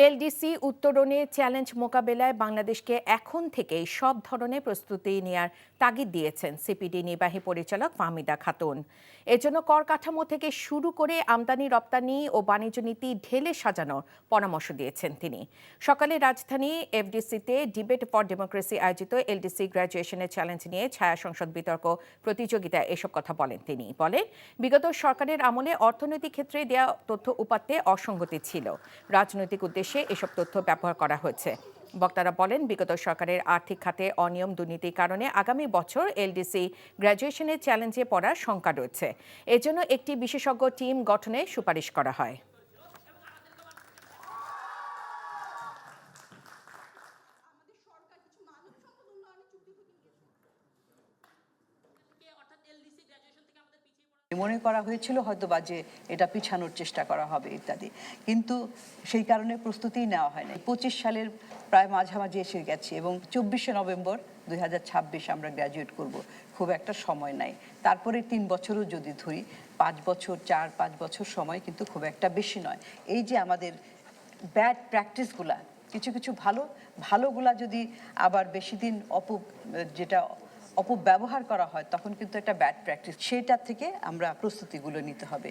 LDC উত্তরণে challenge মোকাবেলায় বাংলাদেশকে এখন থেকেই সব ধরনের প্রস্তুতি নেয়ার তাগিদ দিয়েছেন সিপিডি নির্বাহী পরিচালক ফাহমিদা খাতুন। এজন্য কর কাঠামো থেকে শুরু করে আমদানি রপ্তানি ও বাণিজ্য নীতি ঢেলে সাজানোর পরামর্শ দিয়েছেন তিনি। সকালে রাজধানী এফডিসিতে ডিবেট ফর ডেমোক্রেসি আয়োজিত এলডিসি গ্র্যাজুয়েশনের চ্যালেঞ্জ নিয়ে ছায়া সংসদ বিতর্ক প্রতিযোগিতায় এসব কথা বলেন তিনি। বলেন, বিগত সরকারের আমলে অর্থনৈতিক ক্ষেত্রে দেয়া তথ্য উপাত্তে অসঙ্গতি ছিল, রাজনৈতিক উদ্দেশ্যে এসব তথ্য ব্যবহার করা হয়েছে। বক্তারা বলেন, বিগত সরকারের আর্থিক খাতে অনিয়ম দুর্নীতির কারণে আগামী বছর এলডিসি গ্র্যাজুয়েশনের চ্যালেঞ্জে পড়ার শঙ্কা রয়েছে। এজন্য একটি বিশেষজ্ঞ টিম গঠনের সুপারিশ করা হয়। মনে করা হয়েছিল হয়তোবা যে এটা পিছানোর চেষ্টা করা হবে ইত্যাদি, কিন্তু সেই কারণে প্রস্তুতি নেওয়া হয়নি। 25 সালের প্রায় মাঝামাঝি এসে গেছে এবং 24শে নভেম্বর 2026 আমরা গ্র্যাজুয়েট করব। খুব একটা সময় নাই। তারপরে 3 বছরও যদি ধরি, 5 বছর 4-5 বছর সময় কিন্তু খুব একটা বেশি নয়। এই যে আমাদের ব্যাড প্র্যাকটিসগুলা, কিছু কিছু ভালোগুলা যদি আবার বেশি দিন যেটা অপব্যবহার করা হয়, তখন কিন্তু একটা ব্যাড প্র্যাকটিস, সেটা থেকে আমরা প্রস্তুতিগুলো নিতে হবে।